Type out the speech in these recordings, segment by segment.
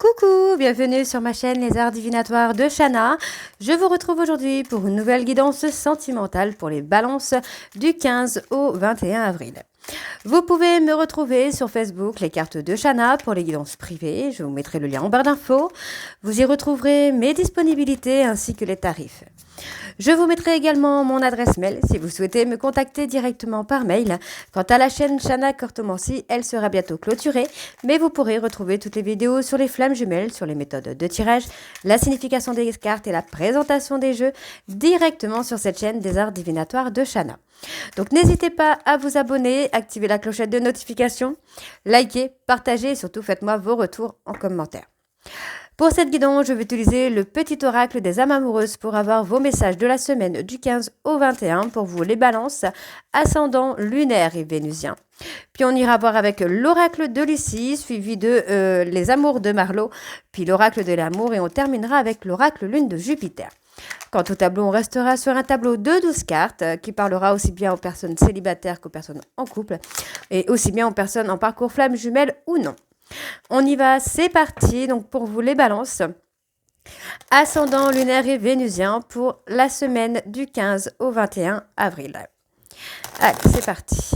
Coucou, bienvenue sur ma chaîne Les Arts Divinatoires de Shana. Je vous retrouve aujourd'hui pour une nouvelle guidance sentimentale pour les balances du 15 au 21 avril. Vous pouvez me retrouver sur Facebook, les cartes de Shana pour les guidances privées. Je vous mettrai le lien en barre d'infos. Vous y retrouverez mes disponibilités ainsi que les tarifs. Je vous mettrai également mon adresse mail si vous souhaitez me contacter directement par mail. Quant à la chaîne Shana Cartomancie, elle sera bientôt clôturée, mais vous pourrez retrouver toutes les vidéos sur les flammes jumelles, sur les méthodes de tirage, la signification des cartes et la présentation des jeux directement sur cette chaîne des Arts Divinatoires de Shana. Donc n'hésitez pas à vous abonner, activer la clochette de notification, liker, partager et surtout faites-moi vos retours en commentaire. Pour cette guidance, je vais utiliser le petit oracle des âmes amoureuses pour avoir vos messages de la semaine du 15 au 21 pour vous les balances, ascendant lunaire et vénusien. Puis on ira voir avec l'oracle de Lucie, suivi de les amours de Marlowe, puis l'oracle de l'amour et on terminera avec l'oracle lune de Jupiter. Quant au tableau, on restera sur un tableau de 12 cartes qui parlera aussi bien aux personnes célibataires qu'aux personnes en couple et aussi bien aux personnes en parcours flamme jumelle ou non. On y va, c'est parti. Donc pour vous les balances, ascendant lunaire et vénusien pour la semaine du 15 au 21 avril. Allez, c'est parti.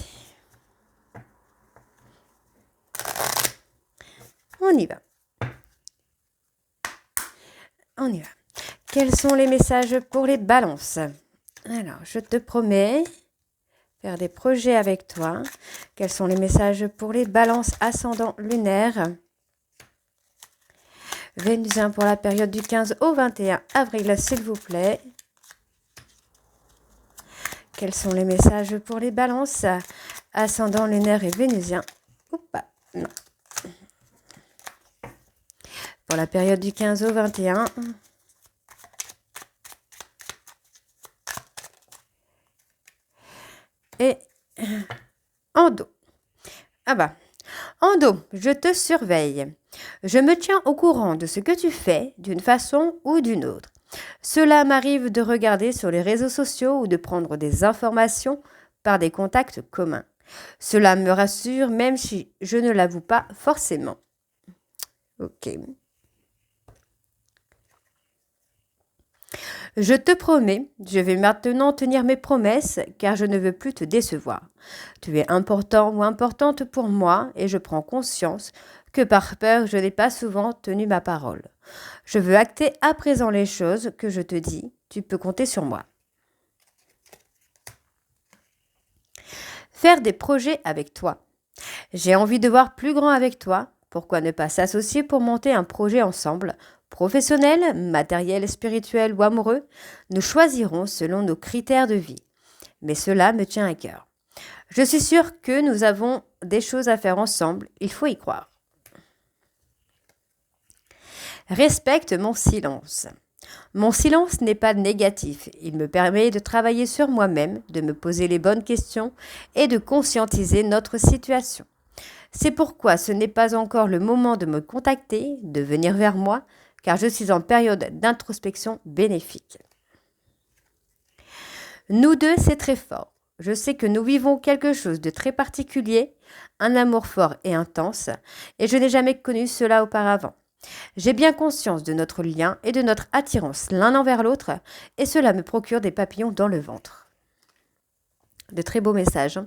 On y va. On y va. Quels sont les messages pour les balances? Alors, je te promets faire des projets avec toi. Quels sont les messages pour les balances ascendant lunaire? Vénusien pour la période du 15 au 21 avril, s'il vous plaît. Quels sont les messages pour les balances ascendant lunaire et vénusien? Oups, non. Pour la période du 15 au 21. Et en dos. Ah bah, en dos, je te surveille. Je me tiens au courant de ce que tu fais d'une façon ou d'une autre. Cela m'arrive de regarder sur les réseaux sociaux ou de prendre des informations par des contacts communs. Cela me rassure même si je ne l'avoue pas forcément. Ok. Je te promets, je vais maintenant tenir mes promesses car je ne veux plus te décevoir. Tu es important ou importante pour moi et je prends conscience que par peur je n'ai pas souvent tenu ma parole. Je veux acter à présent les choses que je te dis, tu peux compter sur moi. Faire des projets avec toi. J'ai envie de voir plus grand avec toi, pourquoi ne pas s'associer pour monter un projet ensemble? Professionnel, matériel, spirituel ou amoureux, nous choisirons selon nos critères de vie. Mais cela me tient à cœur. Je suis sûre que nous avons des choses à faire ensemble, il faut y croire. Respecte mon silence. Mon silence n'est pas négatif, il me permet de travailler sur moi-même, de me poser les bonnes questions et de conscientiser notre situation. C'est pourquoi ce n'est pas encore le moment de me contacter, de venir vers moi, car je suis en période d'introspection bénéfique. Nous deux, c'est très fort. Je sais que nous vivons quelque chose de très particulier, un amour fort et intense, et je n'ai jamais connu cela auparavant. J'ai bien conscience de notre lien et de notre attirance l'un envers l'autre, et cela me procure des papillons dans le ventre. De très beaux messages.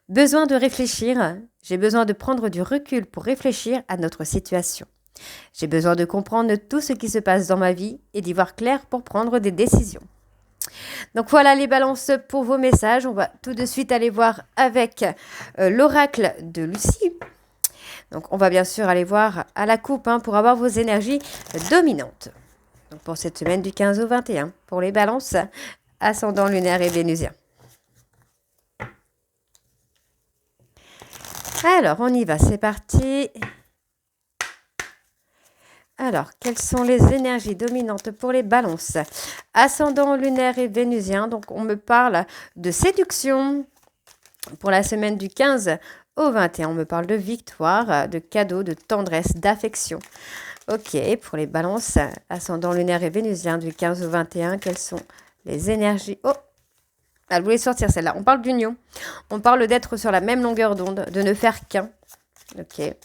Besoin de réfléchir, j'ai besoin de prendre du recul pour réfléchir à notre situation. J'ai besoin de comprendre tout ce qui se passe dans ma vie et d'y voir clair pour prendre des décisions. Donc voilà les balances pour vos messages. On va tout de suite aller voir avec l'oracle de Lucie. Donc on va bien sûr aller voir à la coupe pour avoir vos énergies dominantes. Donc pour cette semaine du 15 au 21, pour les balances, ascendant lunaire et vénusien. Alors on y va, c'est parti. Alors, quelles sont les énergies dominantes pour les balances? Ascendant lunaire et vénusien, donc on me parle de séduction pour la semaine du 15 au 21. On me parle de victoire, de cadeaux, de tendresse, d'affection. Ok, pour les balances, ascendant lunaire et vénusien du 15 au 21, quelles sont les énergies? Oh, elle voulait sortir celle-là. On parle d'union. On parle d'être sur la même longueur d'onde, de ne faire qu'un. Ok.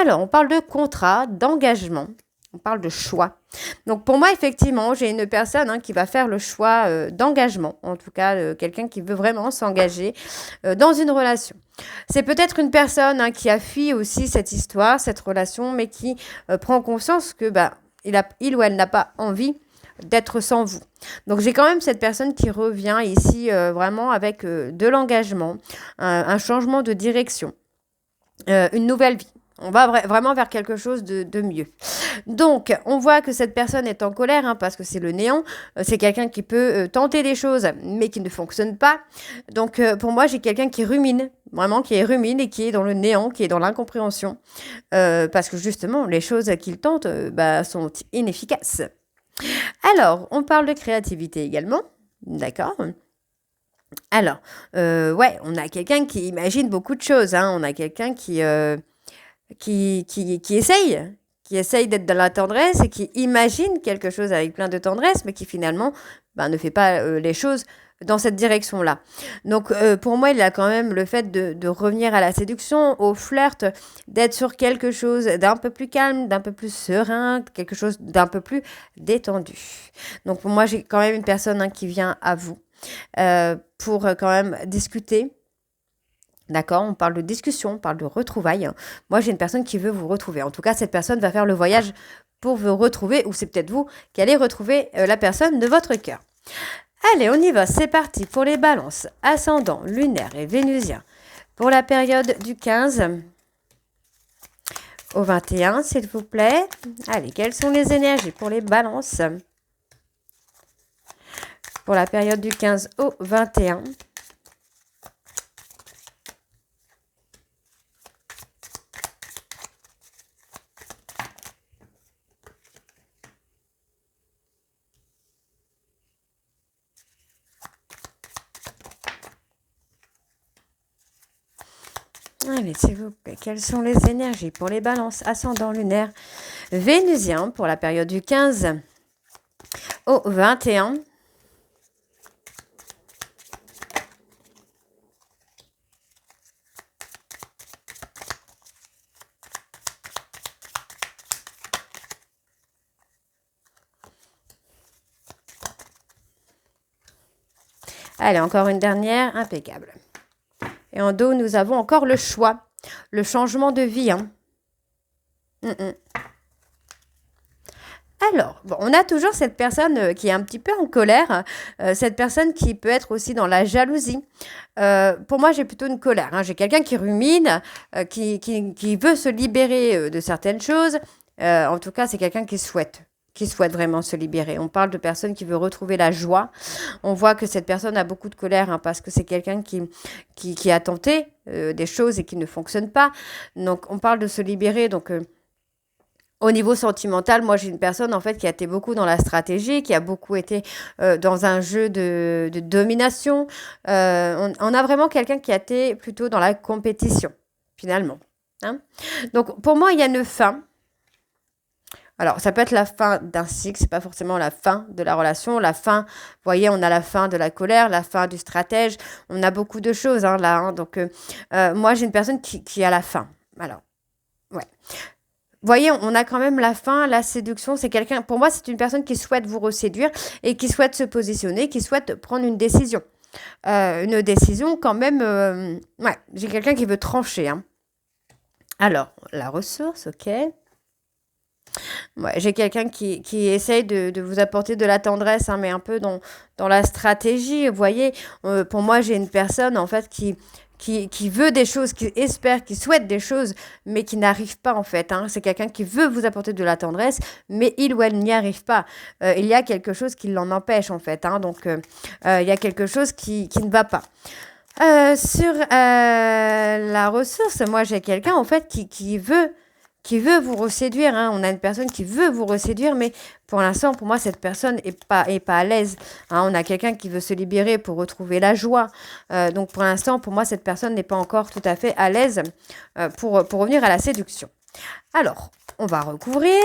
Alors, on parle de contrat, d'engagement. On parle de choix. Donc, pour moi, effectivement, j'ai une personne qui va faire le choix d'engagement. En tout cas, quelqu'un qui veut vraiment s'engager dans une relation. C'est peut-être une personne qui a fui aussi cette histoire, cette relation, mais qui prend conscience que il ou elle n'a pas envie d'être sans vous. Donc, j'ai quand même cette personne qui revient ici vraiment avec de l'engagement, un changement de direction, une nouvelle vie. On va vraiment vers quelque chose de mieux. Donc, on voit que cette personne est en colère parce que c'est le néant. C'est quelqu'un qui peut tenter des choses, mais qui ne fonctionne pas. Donc, pour moi, j'ai quelqu'un qui rumine, vraiment qui rumine et qui est dans le néant, qui est dans l'incompréhension. Parce que justement, les choses qu'il tente sont inefficaces. Alors, on parle de créativité également. D'accord. Alors, on a quelqu'un qui imagine beaucoup de choses. On a quelqu'un qui essaye d'être dans la tendresse et qui imagine quelque chose avec plein de tendresse, mais qui finalement ne fait pas les choses dans cette direction-là. Donc, pour moi, il y a quand même le fait de revenir à la séduction, au flirt, d'être sur quelque chose d'un peu plus calme, d'un peu plus serein, quelque chose d'un peu plus détendu. Donc, pour moi, j'ai quand même une personne qui vient à vous pour quand même discuter. D'accord, on parle de discussion, on parle de retrouvailles. Moi, j'ai une personne qui veut vous retrouver. En tout cas, cette personne va faire le voyage pour vous retrouver, ou c'est peut-être vous qui allez retrouver la personne de votre cœur. Allez, on y va, c'est parti pour les balances, ascendant, lunaire et vénusien. Pour la période du 15 au 21, s'il vous plaît. Allez, quelles sont les énergies pour les balances? Pour la période du 15 au 21. Allez, s'il vous plaît, quelles sont les énergies pour les balances, ascendant, lunaire, vénusien pour la période du 15 au 21. Allez, encore une dernière, impeccable. Et en dos, nous avons encore le choix, le changement de vie. Alors, on a toujours cette personne qui est un petit peu en colère, cette personne qui peut être aussi dans la jalousie. Pour moi, j'ai plutôt une colère. J'ai quelqu'un qui rumine, qui veut se libérer de certaines choses. En tout cas, c'est quelqu'un qui souhaite vraiment se libérer. On parle de personne qui veut retrouver la joie. On voit que cette personne a beaucoup de colère parce que c'est quelqu'un qui a tenté des choses et qui ne fonctionnent pas. Donc, on parle de se libérer. Donc, au niveau sentimental, moi, j'ai une personne, en fait, qui a été beaucoup dans la stratégie, qui a beaucoup été dans un jeu de domination. On a vraiment quelqu'un qui a été plutôt dans la compétition, finalement. Donc, pour moi, il y a une fin. Alors, ça peut être la fin d'un cycle, c'est pas forcément la fin de la relation. La fin, vous voyez, on a la fin de la colère, la fin du stratège. On a beaucoup de choses là. Donc, moi, j'ai une personne qui a la fin. Alors, ouais. Vous voyez, on a quand même la fin, la séduction. C'est quelqu'un, pour moi, c'est une personne qui souhaite vous reséduire et qui souhaite se positionner, qui souhaite prendre une décision. Une décision quand même, j'ai quelqu'un qui veut trancher. Alors, la ressource, ok. Ouais, j'ai quelqu'un qui essaye de vous apporter de la tendresse, mais un peu dans la stratégie. Vous voyez, pour moi, j'ai une personne, en fait, qui veut des choses, qui espère, qui souhaite des choses, mais qui n'arrive pas, en fait. C'est quelqu'un qui veut vous apporter de la tendresse, mais il ou elle n'y arrive pas. Il y a quelque chose qui l'en empêche, en fait. Donc, il y a quelque chose qui ne va pas. Sur la ressource, moi, j'ai quelqu'un, en fait, qui veut vous reséduire. On a une personne qui veut vous reséduire, mais pour l'instant, pour moi, cette personne est pas à l'aise. On a quelqu'un qui veut se libérer pour retrouver la joie. Donc, pour l'instant, pour moi, cette personne n'est pas encore tout à fait à l'aise pour revenir à la séduction. Alors, on va recouvrir.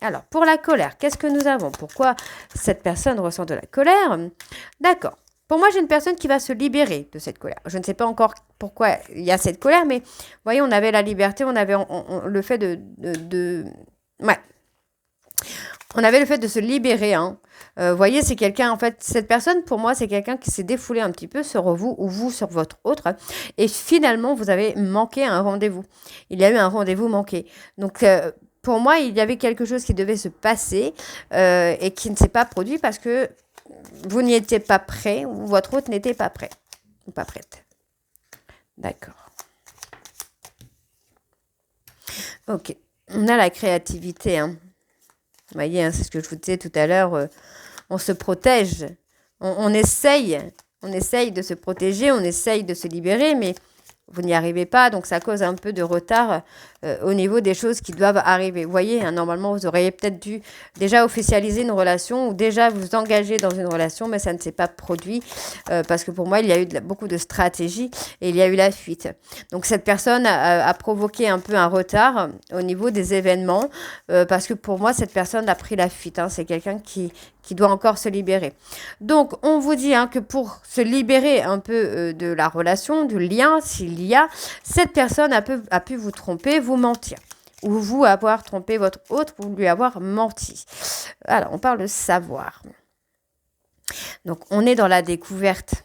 Alors, pour la colère, qu'est-ce que nous avons? Pourquoi cette personne ressent de la colère? D'accord. Pour moi, j'ai une personne qui va se libérer de cette colère. Je ne sais pas encore pourquoi il y a cette colère, mais vous voyez, on avait la liberté, on avait le fait ouais, on avait le fait de se libérer. Hein. Vous voyez, c'est quelqu'un, en fait, cette personne, pour moi, c'est quelqu'un qui s'est défoulé un petit peu sur vous ou vous sur votre autre. Et finalement, vous avez manqué un rendez-vous. Il y a eu un rendez-vous manqué. Donc, pour moi, il y avait quelque chose qui devait se passer et qui ne s'est pas produit parce que vous n'y étiez pas prêt ou votre hôte n'était pas prêt ou pas prête. D'accord. Ok. On a la créativité. Hein. Vous voyez, hein, c'est ce que je vous disais tout à l'heure. On se protège. On essaye de se protéger, on essaye de se libérer, mais vous n'y arrivez pas, donc ça cause un peu de retard au niveau des choses qui doivent arriver. Vous voyez, hein, normalement, vous auriez peut-être dû déjà officialiser une relation ou déjà vous engager dans une relation, mais ça ne s'est pas produit parce que pour moi, il y a eu beaucoup de stratégies et il y a eu la fuite. Donc cette personne a provoqué un peu un retard au niveau des événements parce que pour moi, cette personne a pris la fuite. Hein. C'est quelqu'un qui doit encore se libérer. Donc, on vous dit hein, que pour se libérer un peu de la relation, du lien, s'il y a, cette personne a pu vous tromper, vous mentir. Ou vous avoir trompé votre autre, vous lui avoir menti. Alors, on parle de savoir. Donc, on est dans la découverte.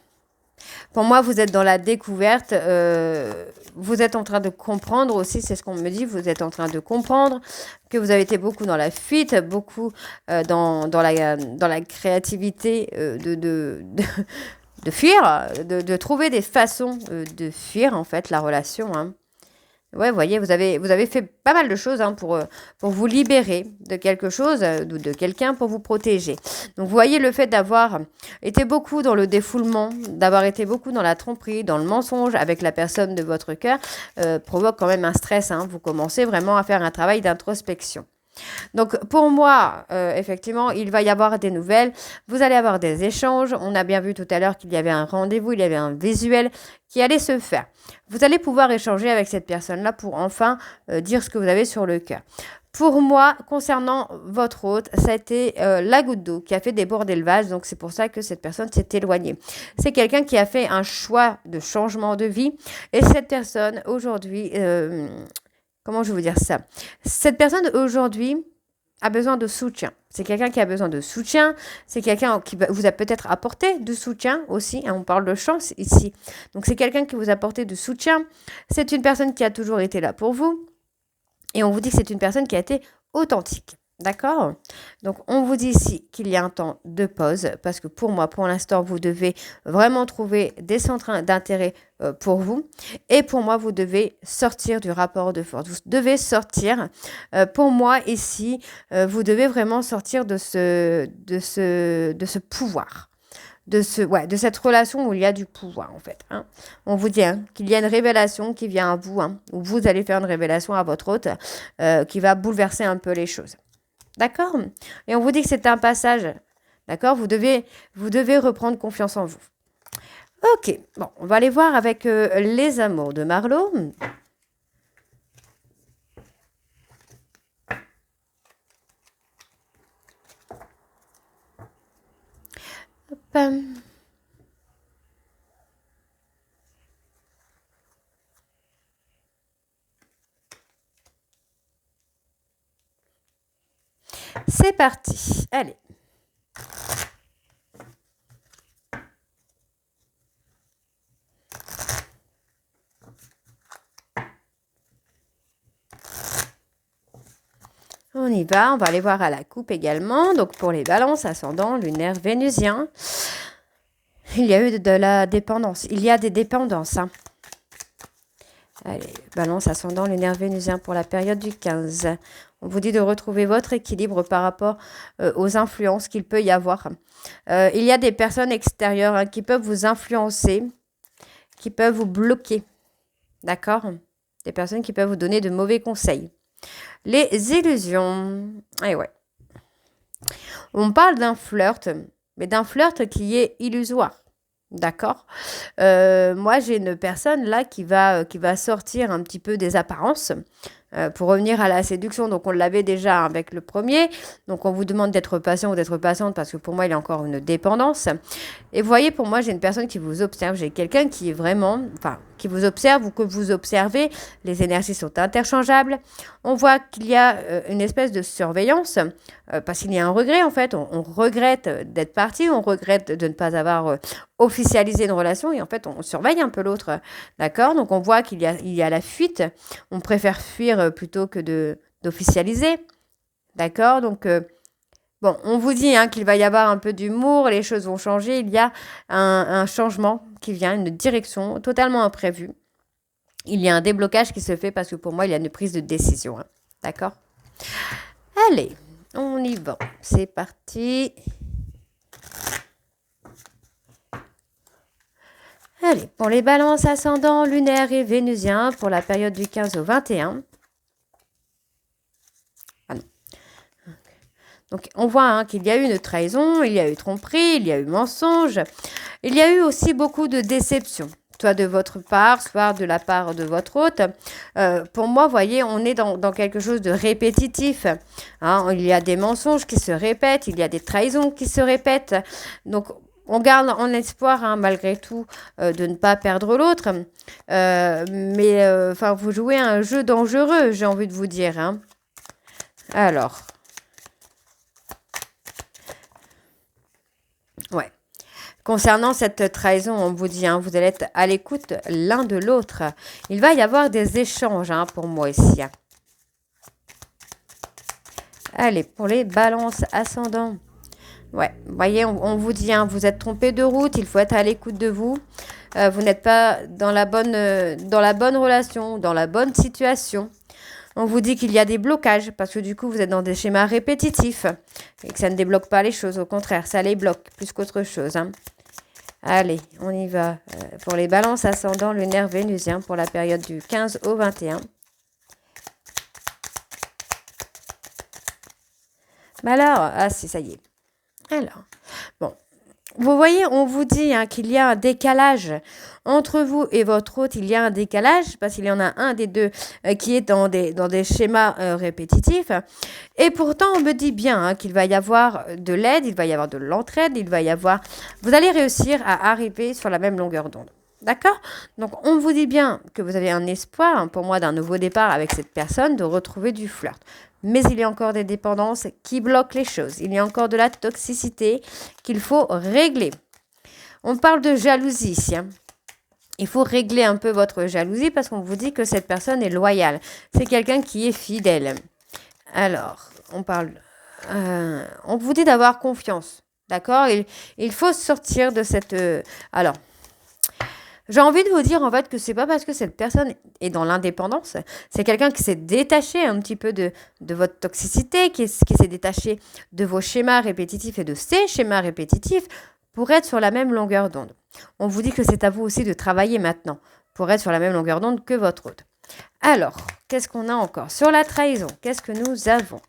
Pour moi, vous êtes dans la découverte, vous êtes en train de comprendre aussi, c'est ce qu'on me dit, vous êtes en train de comprendre que vous avez été beaucoup dans la fuite, beaucoup dans la créativité de fuir, de trouver des façons de fuir en fait la relation. Hein. Ouais, vous voyez, vous avez fait pas mal de choses hein, pour vous libérer de quelque chose ou de quelqu'un pour vous protéger. Donc, vous voyez, le fait d'avoir été beaucoup dans le défoulement, d'avoir été beaucoup dans la tromperie, dans le mensonge avec la personne de votre cœur, provoque quand même un stress. Hein. Vous commencez vraiment à faire un travail d'introspection. Donc pour moi, effectivement, il va y avoir des nouvelles, vous allez avoir des échanges, on a bien vu tout à l'heure qu'il y avait un rendez-vous, il y avait un visuel qui allait se faire. Vous allez pouvoir échanger avec cette personne-là pour enfin dire ce que vous avez sur le cœur. Pour moi, concernant votre hôte, ça a été la goutte d'eau qui a fait déborder le vase, donc c'est pour ça que cette personne s'est éloignée. C'est quelqu'un qui a fait un choix de changement de vie et cette personne aujourd'hui... comment je vais vous dire ça? Cette personne aujourd'hui a besoin de soutien. C'est quelqu'un qui a besoin de soutien. C'est quelqu'un qui vous a peut-être apporté du soutien aussi. Hein, on parle de chance ici. Donc c'est quelqu'un qui vous a apporté du soutien. C'est une personne qui a toujours été là pour vous. Et on vous dit que c'est une personne qui a été authentique. D'accord? Donc, on vous dit ici qu'il y a un temps de pause parce que pour moi, pour l'instant, vous devez vraiment trouver des centres d'intérêt pour vous. Et pour moi, vous devez sortir du rapport de force. Vous devez sortir. Pour moi, ici, vous devez vraiment sortir de ce pouvoir. De cette relation où il y a du pouvoir, en fait. Hein. On vous dit hein, qu'il y a une révélation qui vient à vous, hein, où vous allez faire une révélation à votre hôte qui va bouleverser un peu les choses. D'accord? Et on vous dit que c'est un passage. D'accord? Vous devez reprendre confiance en vous. Ok. Bon, on va aller voir avec les amours de Marlo. Hop. C'est parti. Allez. On y va. On va aller voir à la coupe également. Donc, pour les balances, ascendant, lunaire, vénusien. Il y a eu de la dépendance. Il y a des dépendances. Hein. Allez, balance, ascendant, lunaire, vénusien pour la période du 15. On vous dit de retrouver votre équilibre par rapport aux influences qu'il peut y avoir. Il y a des personnes extérieures hein, qui peuvent vous influencer, qui peuvent vous bloquer. D'accord? Des personnes qui peuvent vous donner de mauvais conseils. Les illusions. Eh ouais. On parle d'un flirt, mais d'un flirt qui est illusoire. D'accord. Moi, j'ai une personne là qui va sortir un petit peu des apparences. pour revenir à la séduction, donc on l'avait déjà avec le premier. Donc on vous demande d'être patient ou d'être patiente parce que pour moi, il y a encore une dépendance. Et vous voyez, pour moi, j'ai une personne qui vous observe. J'ai quelqu'un qui est vraiment, enfin, qui vous observe ou que vous observez. Les énergies sont interchangeables. On voit qu'il y a une espèce de surveillance parce qu'il y a un regret en fait. On regrette d'être parti, on regrette de ne pas avoir officialisé une relation et en fait, on surveille un peu l'autre. D'accord? Donc on voit qu'il y a la fuite. On préfère fuir plutôt que d'officialiser. D'accord? Donc, bon, on vous dit qu'il va y avoir un peu d'humour, les choses vont changer. Il y a un changement qui vient, une direction totalement imprévue. Il y a un déblocage qui se fait parce que pour moi, il y a une prise de décision. D'accord? Allez, on y va. C'est parti. Allez, pour les balances ascendants, lunaires et vénusiens, pour la période du 15 au 21. Ah non. Donc, on voit qu'il y a eu une trahison, il y a eu tromperie, il y a eu mensonge. Il y a eu aussi beaucoup de déceptions, soit de votre part, soit de la part de votre hôte. Pour moi, vous voyez, on est dans quelque chose de répétitif. Il y a des mensonges qui se répètent, il y a des trahisons qui se répètent. Donc, on garde en espoir, malgré tout, de ne pas perdre l'autre. Mais vous jouez un jeu dangereux, j'ai envie de vous dire. Alors. Ouais. Concernant cette trahison, on vous dit, vous allez être à l'écoute l'un de l'autre. Il va y avoir des échanges pour moi ici. Allez, pour les balances ascendants. Ouais, vous voyez, on vous dit, vous êtes trompé de route, il faut être à l'écoute de vous. Vous n'êtes pas dans la bonne relation, dans la bonne situation. On vous dit qu'il y a des blocages parce que du coup, vous êtes dans des schémas répétitifs et que ça ne débloque pas les choses. Au contraire, ça les bloque plus qu'autre chose. Allez, on y va. Pour les balances ascendants, lunaire, vénusien, pour la période du 15 au 21. Mais alors, ça y est. Alors, bon, vous voyez, on vous dit qu'il y a un décalage entre vous et votre hôte. Il y a un décalage parce qu'il y en a un des deux qui est dans des schémas répétitifs. Et pourtant, on me dit bien qu'il va y avoir de l'aide, il va y avoir de l'entraide, vous allez réussir à arriver sur la même longueur d'onde. D'accord? Donc, on vous dit bien que vous avez un espoir, pour moi, d'un nouveau départ avec cette personne, de retrouver du flirt. Mais il y a encore des dépendances qui bloquent les choses. Il y a encore de la toxicité qu'il faut régler. On parle de jalousie ici. Il faut régler un peu votre jalousie parce qu'on vous dit que cette personne est loyale. C'est quelqu'un qui est fidèle. Alors, on vous dit d'avoir confiance. D'accord? Il faut sortir de cette... Alors, j'ai envie de vous dire en fait que c'est pas parce que cette personne est dans l'indépendance, c'est quelqu'un qui s'est détaché un petit peu de votre toxicité, qui s'est détaché de vos schémas répétitifs et de ses schémas répétitifs pour être sur la même longueur d'onde. On vous dit que c'est à vous aussi de travailler maintenant pour être sur la même longueur d'onde que votre hôte. Alors, qu'est-ce qu'on a encore? Sur la trahison, qu'est-ce que nous avons?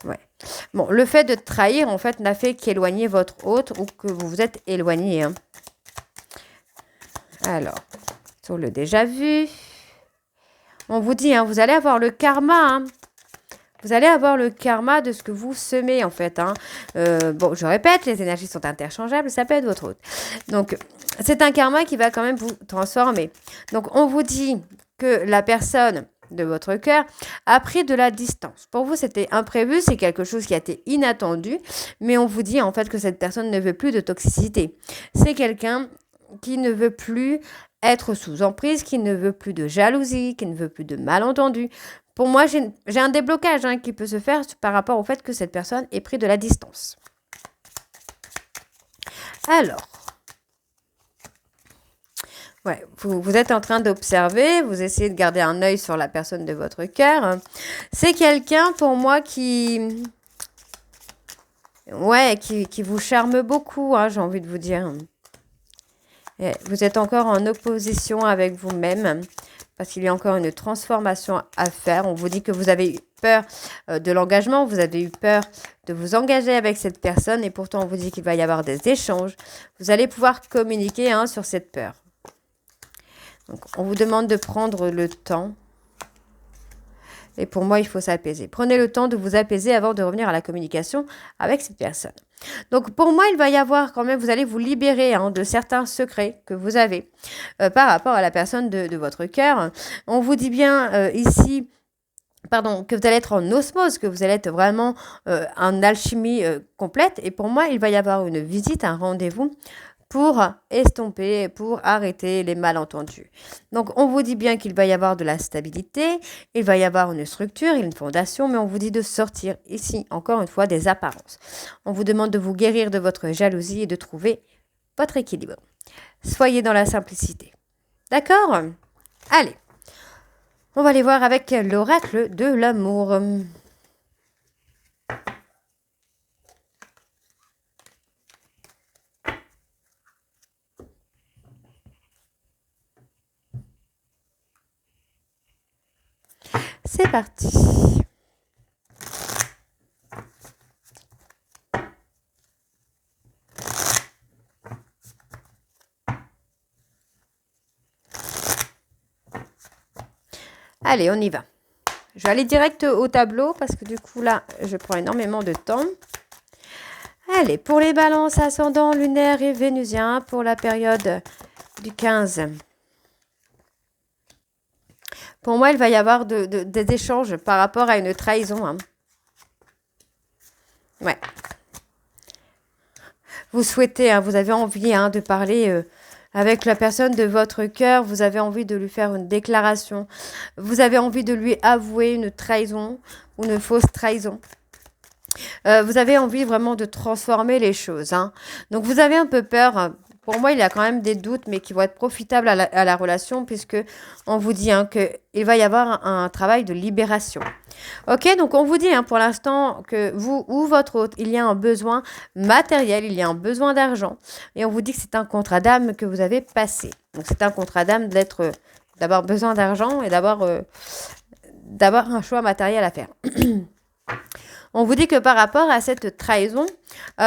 Ouais. Bon, le fait de trahir, en fait, n'a fait qu'éloigner votre hôte ou que vous vous êtes éloigné. Alors, sur le déjà vu, on vous dit, vous allez avoir le karma. Vous allez avoir le karma de ce que vous semez, en fait. Bon, je répète, les énergies sont interchangeables, ça peut être votre hôte. Donc, c'est un karma qui va quand même vous transformer. Donc, on vous dit que la personne de votre cœur a pris de la distance. Pour vous, c'était imprévu, c'est quelque chose qui a été inattendu, mais on vous dit en fait que cette personne ne veut plus de toxicité. C'est quelqu'un qui ne veut plus être sous emprise, qui ne veut plus de jalousie, qui ne veut plus de malentendus. Pour moi, j'ai un déblocage qui peut se faire par rapport au fait que cette personne ait pris de la distance. Alors, ouais, vous êtes en train d'observer, vous essayez de garder un œil sur la personne de votre cœur. C'est quelqu'un, pour moi, qui vous charme beaucoup, j'ai envie de vous dire. Et vous êtes encore en opposition avec vous-même parce qu'il y a encore une transformation à faire. On vous dit que vous avez eu peur de l'engagement, vous avez eu peur de vous engager avec cette personne et pourtant on vous dit qu'il va y avoir des échanges. Vous allez pouvoir communiquer sur cette peur. Donc, on vous demande de prendre le temps. Et pour moi, il faut s'apaiser. Prenez le temps de vous apaiser avant de revenir à la communication avec cette personne. Donc, pour moi, il va y avoir quand même, vous allez vous libérer de certains secrets que vous avez par rapport à la personne de votre cœur. On vous dit bien ici, que vous allez être en osmose, que vous allez être vraiment en alchimie complète. Et pour moi, il va y avoir une visite, un rendez-vous pour estomper, pour arrêter les malentendus. Donc, on vous dit bien qu'il va y avoir de la stabilité, il va y avoir une structure, une fondation, mais on vous dit de sortir ici, encore une fois, des apparences. On vous demande de vous guérir de votre jalousie et de trouver votre équilibre. Soyez dans la simplicité. D'accord? Allez, on va aller voir avec l'oracle de l'amour. C'est parti. Allez, on y va. Je vais aller direct au tableau parce que du coup, là, je prends énormément de temps. Allez, pour les balances ascendant, lunaire et vénusien pour la période du 15. Pour moi, il va y avoir des échanges par rapport à une trahison. Ouais. Vous souhaitez, vous avez envie de parler avec la personne de votre cœur. Vous avez envie de lui faire une déclaration. Vous avez envie de lui avouer une trahison ou une fausse trahison. Vous avez envie vraiment de transformer les choses. Donc, vous avez un peu peur. Pour moi, il y a quand même des doutes, mais qui vont être profitables à la relation, puisque on vous dit qu'il va y avoir un travail de libération. Ok, donc on vous dit pour l'instant que vous ou votre hôte, il y a un besoin matériel, il y a un besoin d'argent. Et on vous dit que c'est un contrat d'âme que vous avez passé. Donc, c'est un contrat d'âme d'avoir besoin d'argent et d'avoir un choix matériel à faire. On vous dit que par rapport à cette trahison,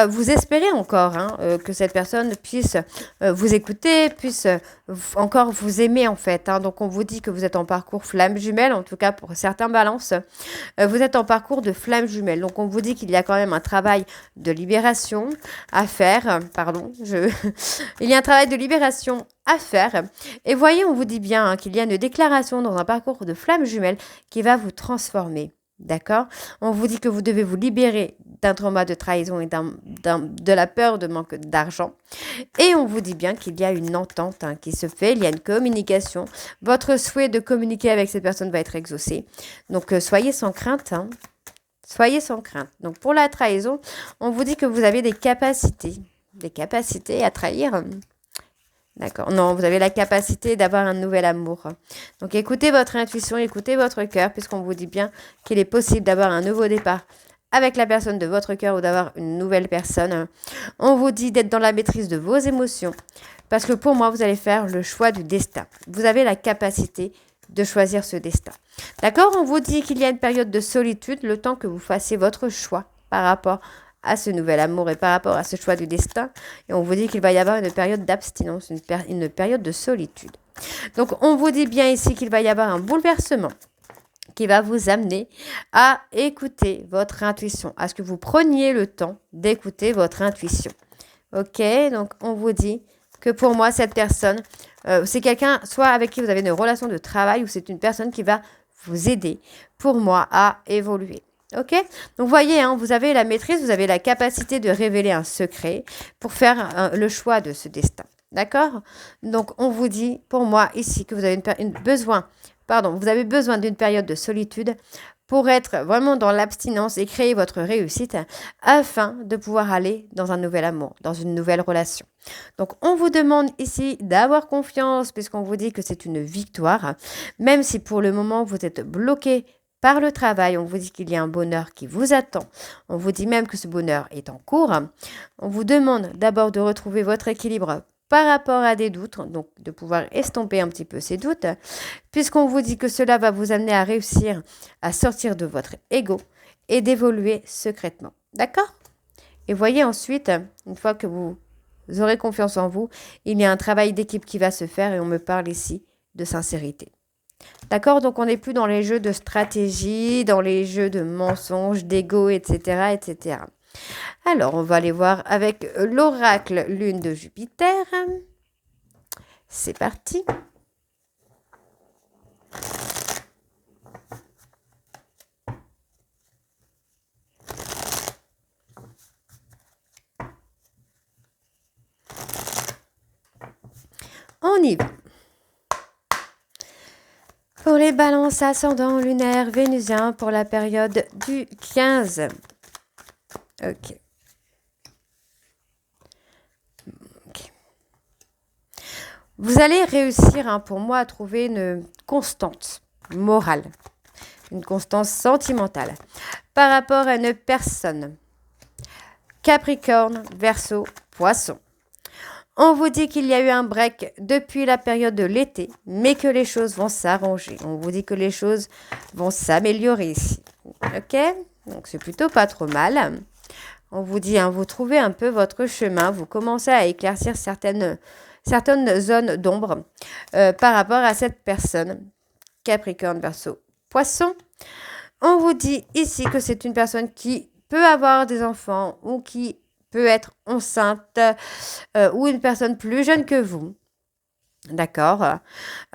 vous espérez encore que cette personne puisse vous écouter, puisse encore vous aimer en fait. Donc on vous dit que vous êtes en parcours flamme jumelle, en tout cas pour certains balances. Vous êtes en parcours de flamme jumelle. Donc on vous dit qu'il y a quand même un travail de libération à faire. Il y a un travail de libération à faire. Et voyez, on vous dit bien qu'il y a une déclaration dans un parcours de flamme jumelle qui va vous transformer. D'accord? On vous dit que vous devez vous libérer d'un trauma de trahison et de la peur de manque d'argent. Et on vous dit bien qu'il y a une entente qui se fait, il y a une communication. Votre souhait de communiquer avec cette personne va être exaucé. Donc, soyez sans crainte. Soyez sans crainte. Donc, pour la trahison, on vous dit que vous avez des capacités à trahir. D'accord. Non, vous avez la capacité d'avoir un nouvel amour. Donc, écoutez votre intuition, écoutez votre cœur, puisqu'on vous dit bien qu'il est possible d'avoir un nouveau départ avec la personne de votre cœur ou d'avoir une nouvelle personne. On vous dit d'être dans la maîtrise de vos émotions, parce que pour moi, vous allez faire le choix du destin. Vous avez la capacité de choisir ce destin. D'accord? On vous dit qu'il y a une période de solitude, le temps que vous fassiez votre choix par rapport à ce nouvel amour et par rapport à ce choix du destin. Et on vous dit qu'il va y avoir une période d'abstinence, une période de solitude. Donc, on vous dit bien ici qu'il va y avoir un bouleversement qui va vous amener à écouter votre intuition, à ce que vous preniez le temps d'écouter votre intuition. Ok, donc on vous dit que pour moi, cette personne, c'est quelqu'un soit avec qui vous avez une relation de travail ou c'est une personne qui va vous aider, pour moi, à évoluer. Ok, donc voyez, vous avez la maîtrise, vous avez la capacité de révéler un secret pour faire le choix de ce destin. D'accord? Donc on vous dit, pour moi ici, que vous avez vous avez besoin d'une période de solitude pour être vraiment dans l'abstinence et créer votre réussite afin de pouvoir aller dans un nouvel amour, dans une nouvelle relation. Donc on vous demande ici d'avoir confiance puisqu'on vous dit que c'est une victoire, même si pour le moment vous êtes bloqué par le travail, on vous dit qu'il y a un bonheur qui vous attend. On vous dit même que ce bonheur est en cours. On vous demande d'abord de retrouver votre équilibre par rapport à des doutes, donc de pouvoir estomper un petit peu ces doutes, puisqu'on vous dit que cela va vous amener à réussir à sortir de votre ego et d'évoluer secrètement. D'accord? Et voyez ensuite, une fois que vous aurez confiance en vous, il y a un travail d'équipe qui va se faire et on me parle ici de sincérité. D'accord? Donc, on n'est plus dans les jeux de stratégie, dans les jeux de mensonges, d'ego, etc., etc. Alors, on va aller voir avec l'oracle lune de Jupiter. C'est parti. On y va. Pour les balances ascendant lunaire vénusien pour la période du 15. Ok. Vous allez réussir, hein, pour moi, à trouver une constante morale, une constance sentimentale par rapport à une personne. Capricorne, Verseau, Poisson. On vous dit qu'il y a eu un break depuis la période de l'été, mais que les choses vont s'arranger. On vous dit que les choses vont s'améliorer ici. Ok? Donc, c'est plutôt pas trop mal. On vous dit, hein, vous trouvez un peu votre chemin. Vous commencez à éclaircir certaines zones d'ombre par rapport à cette personne. Capricorne, Verseau, Poisson. On vous dit ici que c'est une personne qui peut avoir des enfants ou qui peut être enceinte ou une personne plus jeune que vous. D'accord.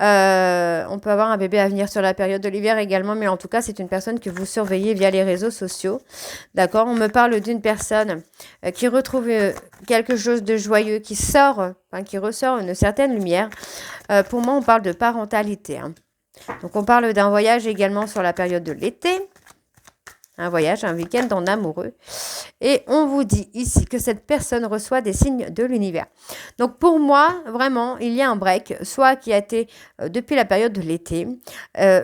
On peut avoir un bébé à venir sur la période de l'hiver également, mais en tout cas, c'est une personne que vous surveillez via les réseaux sociaux. D'accord. On me parle d'une personne qui retrouve quelque chose de joyeux, qui ressort une certaine lumière. Pour moi, on parle de parentalité. Hein. Donc, on parle d'un voyage également sur la période de l'été. Un voyage, un week-end en amoureux. Et on vous dit ici que cette personne reçoit des signes de l'univers. Donc pour moi, vraiment, il y a un break, soit qui a été depuis la période de l'été,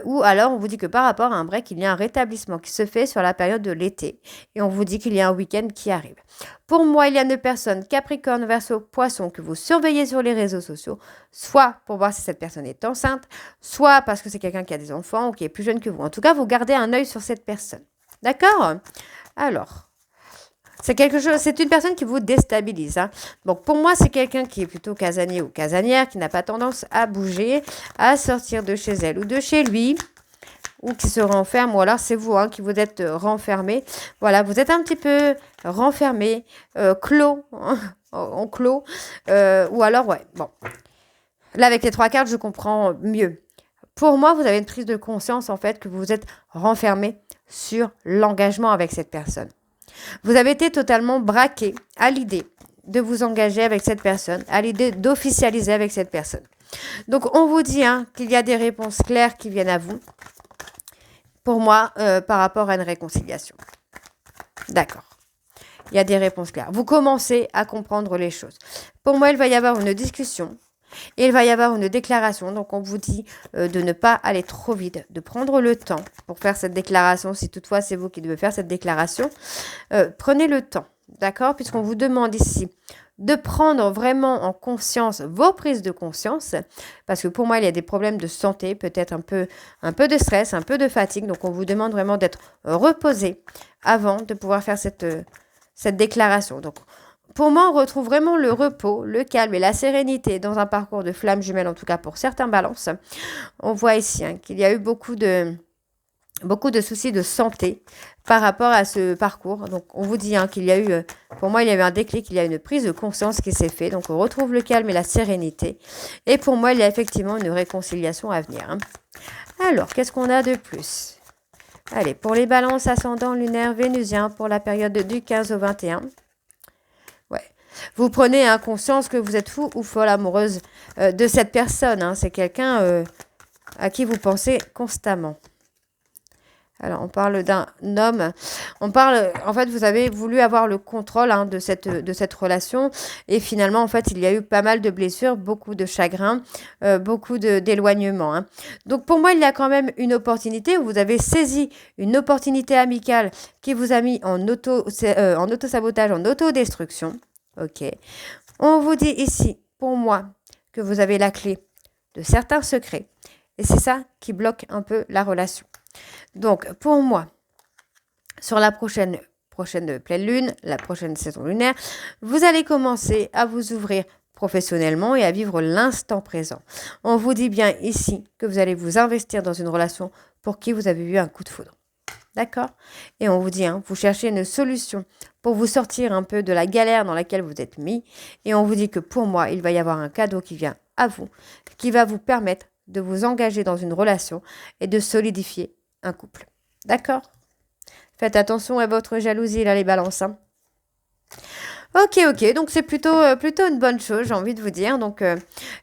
ou alors on vous dit que par rapport à un break, il y a un rétablissement qui se fait sur la période de l'été. Et on vous dit qu'il y a un week-end qui arrive. Pour moi, il y a une personne, Capricorne, Verseau, Poisson, que vous surveillez sur les réseaux sociaux, soit pour voir si cette personne est enceinte, soit parce que c'est quelqu'un qui a des enfants ou qui est plus jeune que vous. En tout cas, vous gardez un œil sur cette personne. D'accord? Alors, c'est une personne qui vous déstabilise. Hein. Donc, pour moi, c'est quelqu'un qui est plutôt casanier ou casanière, qui n'a pas tendance à bouger, à sortir de chez elle ou de chez lui, ou qui se renferme, ou alors c'est vous qui vous êtes renfermé. Voilà, vous êtes un petit peu renfermé, clos, en clos, ou alors, ouais, bon. Là, avec les 3 cartes, je comprends mieux. Pour moi, vous avez une prise de conscience, en fait, que vous êtes renfermé sur l'engagement avec cette personne. Vous avez été totalement braqué à l'idée de vous engager avec cette personne, à l'idée d'officialiser avec cette personne. Donc, on vous dit qu'il y a des réponses claires qui viennent à vous, pour moi, par rapport à une réconciliation. D'accord. Il y a des réponses claires. Vous commencez à comprendre les choses. Pour moi, il va y avoir une discussion. Et il va y avoir une déclaration, donc on vous dit de ne pas aller trop vite, de prendre le temps pour faire cette déclaration. Si toutefois c'est vous qui devez faire cette déclaration, prenez le temps, d'accord? Puisqu'on vous demande ici de prendre vraiment en conscience vos prises de conscience, parce que pour moi il y a des problèmes de santé, peut-être un peu de stress, un peu de fatigue, donc on vous demande vraiment d'être reposé avant de pouvoir faire cette déclaration. Donc, pour moi, on retrouve vraiment le repos, le calme et la sérénité dans un parcours de flammes jumelles, en tout cas pour certains balances. On voit ici qu'il y a eu beaucoup de soucis de santé par rapport à ce parcours. Donc, on vous dit qu'il y a eu, pour moi, il y a eu un déclic, il y a une prise de conscience qui s'est faite. Donc, on retrouve le calme et la sérénité. Et pour moi, il y a effectivement une réconciliation à venir. Alors, qu'est-ce qu'on a de plus? Allez, pour les balances ascendant lunaire vénusien pour la période du 15 au 21. Ouais. Vous prenez conscience que vous êtes fou ou folle amoureuse de cette personne. C'est quelqu'un à qui vous pensez constamment. Alors, on parle d'un homme. On parle, en fait, vous avez voulu avoir le contrôle de cette relation. Et finalement, en fait, il y a eu pas mal de blessures, beaucoup de chagrin, beaucoup d'éloignement. Donc, pour moi, il y a quand même une opportunité où vous avez saisi une opportunité amicale qui vous a mis en auto-sabotage, en autodestruction. Ok. On vous dit ici, pour moi, que vous avez la clé de certains secrets. Et c'est ça qui bloque un peu la relation. Donc, pour moi, sur la prochaine pleine lune, la prochaine saison lunaire, vous allez commencer à vous ouvrir professionnellement et à vivre l'instant présent. On vous dit bien ici que vous allez vous investir dans une relation pour qui vous avez eu un coup de foudre. D'accord? Et on vous dit, vous cherchez une solution pour vous sortir un peu de la galère dans laquelle vous êtes mis. Et on vous dit que pour moi, il va y avoir un cadeau qui vient à vous, qui va vous permettre de vous engager dans une relation et de solidifier un couple. D'accord? Faites attention à votre jalousie, là, les balances. Ok, donc c'est plutôt une bonne chose, j'ai envie de vous dire. Donc,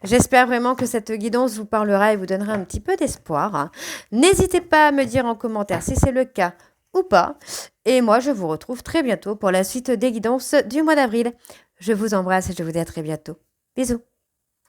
j'espère vraiment que cette guidance vous parlera et vous donnera un petit peu d'espoir. N'hésitez pas à me dire en commentaire si c'est le cas ou pas. Et moi, je vous retrouve très bientôt pour la suite des guidances du mois d'avril. Je vous embrasse et je vous dis à très bientôt. Bisous.